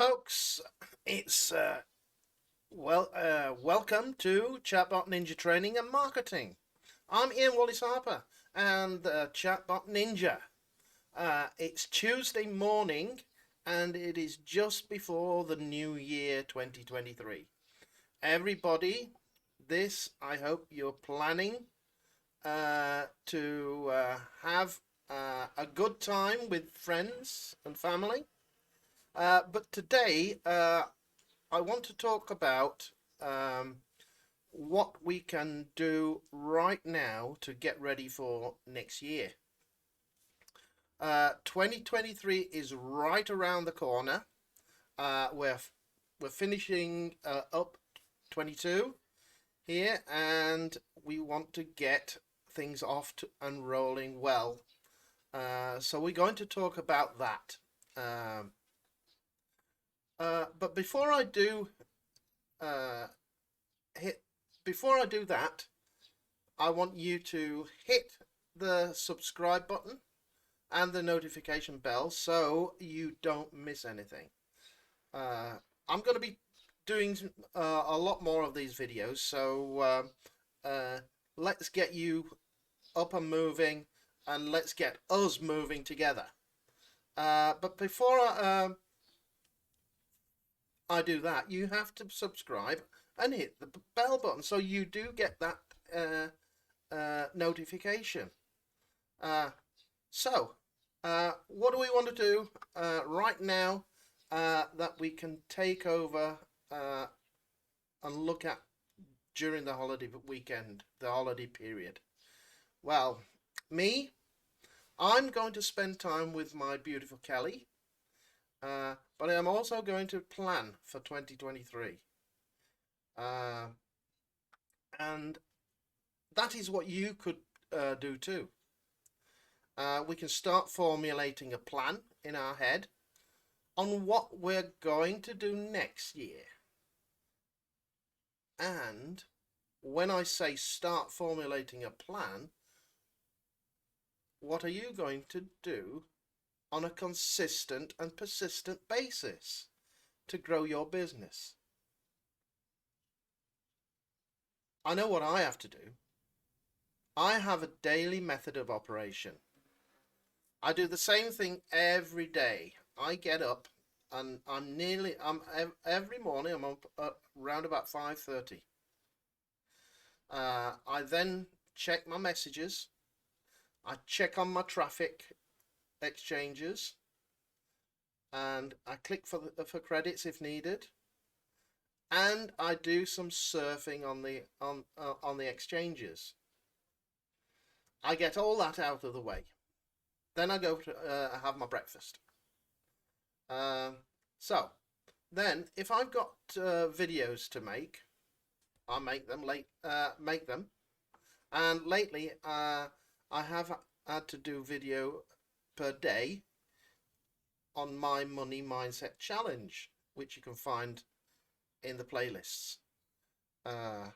folks. It's welcome to Chatbot Ninja Training and Marketing. I'm Wallace Harper and Chatbot Ninja. It's Tuesday morning and it is just before the new year 2023. Everybody, I hope you're planning to have a good time with friends and family. But today, I want to talk about what we can do right now to get ready for next year. 2023 is right around the corner. We're finishing up 22 here, and we want to get things off and rolling well. So we're going to talk about that. But before I do that, I want you to hit the subscribe button and the notification bell so you don't miss anything. I'm going to be doing a lot more of these videos, so let's get you up and moving, and let's get us moving together. But before I do that, you have to subscribe and hit the bell button so you do get that notification. So what do we want to do right now that we can take over and look at during the holiday weekend, the holiday period? Well, I'm going to spend time with my beautiful Kelly. But I'm also going to plan for 2023. And that is what you could do too. We can start formulating a plan in our head on what we're going to do next year. And when I say start formulating a plan, what are you going to do on a consistent and persistent basis to grow your business? I know what I have to do. I have a daily method of operation. I do the same thing every day. I get up and every morning I'm up around about 5:30. I then check my messages. I check on my traffic exchanges, and I click for credits if needed, and I do some surfing on the exchanges. I get all that out of the way. Then I go to have my breakfast. So then, if I've got videos to make, I make them and lately I have had to do video per day on my money mindset challenge, which you can find in the playlists. I'm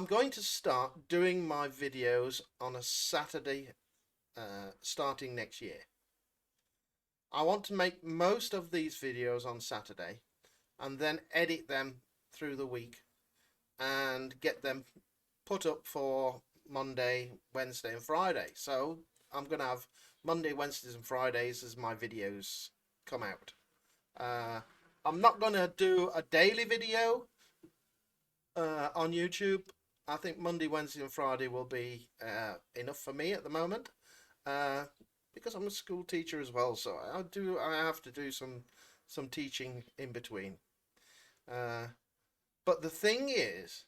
going to start doing my videos on a Saturday starting next year. I want to make most of these videos on Saturday and then edit them through the week and get them put up for Monday, Wednesday and Friday. So I'm going to have Monday, Wednesdays and Fridays as my videos come out. I'm not going to do a daily video on YouTube. I think Monday, Wednesday and Friday will be enough for me at the moment, because I'm a school teacher as well, so I have to do some teaching in between. But the thing is,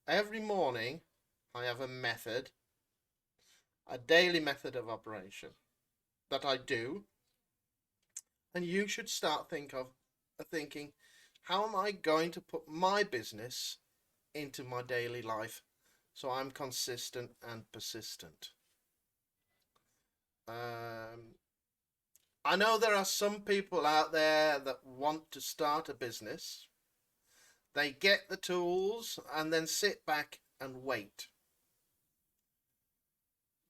every morning I have a method, a daily method of operation that I do, and you should start thinking, how am I going to put my business into my daily life so I'm consistent and persistent? I know there are some people out there that want to start a business. They get the tools and then sit back and wait.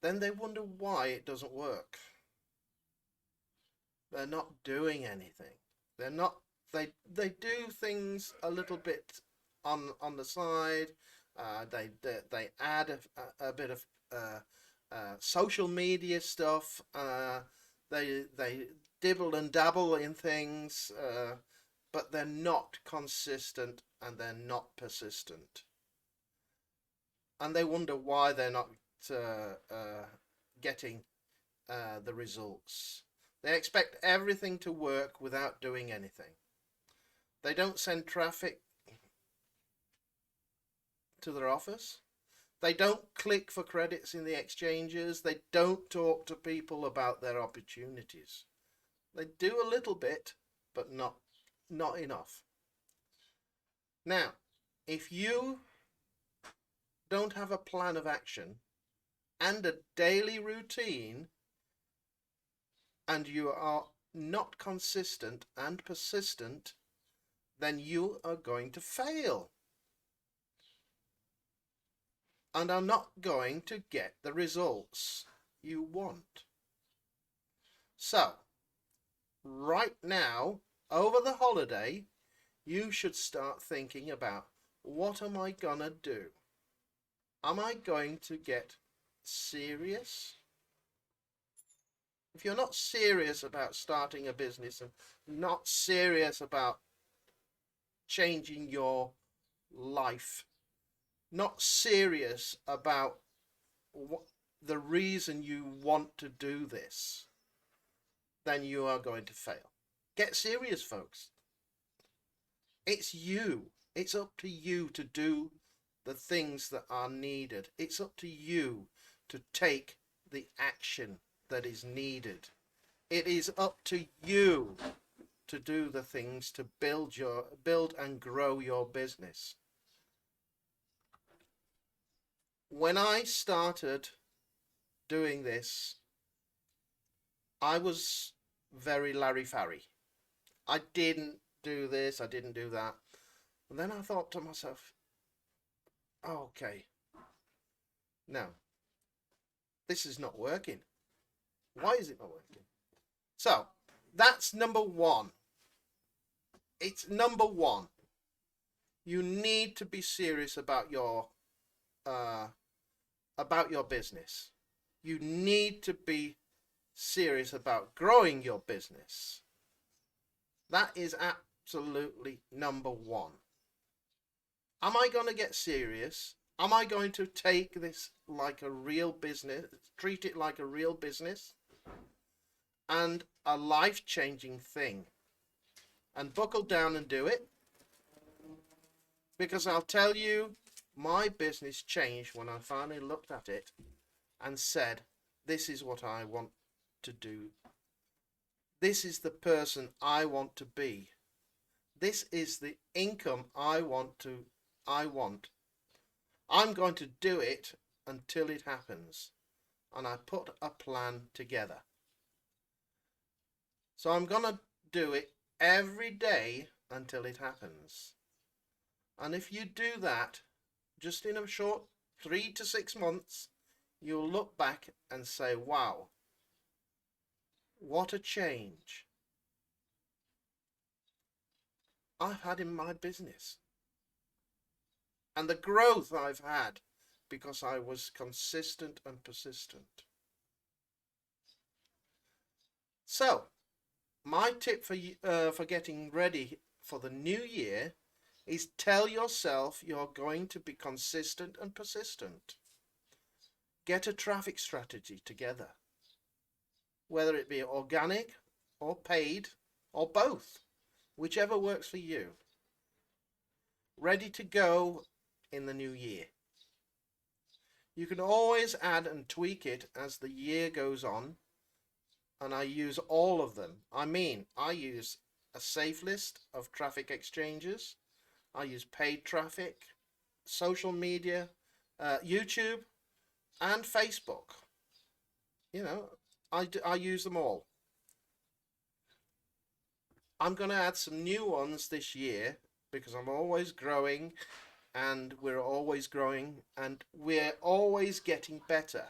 Then they wonder why it doesn't work. they're not doing anything. They're not. They do things a little bit on the side. They add a bit of social media stuff. They dibble and dabble in things, but they're not consistent and they're not persistent. And they wonder why they're not getting the results. They expect everything to work without doing anything. They don't send traffic to their office. They don't click for credits in the exchanges. They don't talk to people about their opportunities. They do a little bit, but not enough. Now, if you don't have a plan of action and a daily routine, and you are not consistent and persistent, then you are going to fail and are not going to get the results you want. So, right now, over the holiday, you should start thinking about, what am I gonna do? Am I going to get serious? If you're not serious about starting a business and not serious about changing your life, not serious about the reason you want to do this, then you are going to fail. Get serious, folks. It's you. It's up to you to do the things that are needed. It's up to you to take the action that is needed. It is up to you to do the things to build and grow your business. When I started doing this, I was very larry-farry. I didn't do this, I didn't do that. And then I thought to myself, oh, okay, no, this is not working. Why is it not working? So that's number one. It's number one. You need to be serious about your business. You need to be serious about growing your business. That is absolutely number one. Am I going to get serious? Am I going to take this like a real business, treat it like a real business and a life-changing thing, and buckle down and do it? Because I'll tell you, my business changed when I finally looked at it and said, this is what I want to do. This is the person I want to be. This is the income I want. I'm going to do it until it happens. And I put a plan together. So I'm going to do it every day until it happens. And if you do that, just in a short 3 to 6 months, you'll look back and say, wow, what a change I've had in my business. And the growth I've had because I was consistent and persistent. So, my tip for getting ready for the new year is tell yourself you're going to be consistent and persistent. Get a traffic strategy together, whether it be organic or paid or both, whichever works for you. Ready to go in the new year. You can always add and tweak it as the year goes on, and I use all of them. I use a safe list of traffic exchanges. I use paid traffic, social media, YouTube, and Facebook. You know, I use them all. I'm going to add some new ones this year because I'm always growing, and we're always growing, and we're always getting better.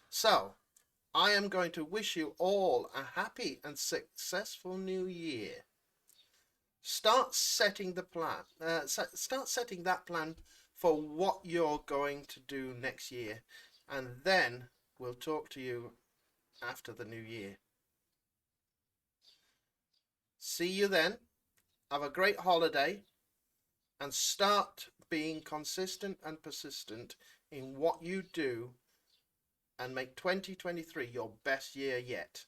So, I am going to wish you all a happy and successful new year. Start setting the plan. Start setting that plan for what you're going to do next year, and then we'll talk to you after the new year. See you then. Have a great holiday and start being consistent and persistent in what you do and make 2023 your best year yet.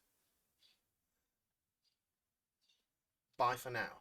Bye for now.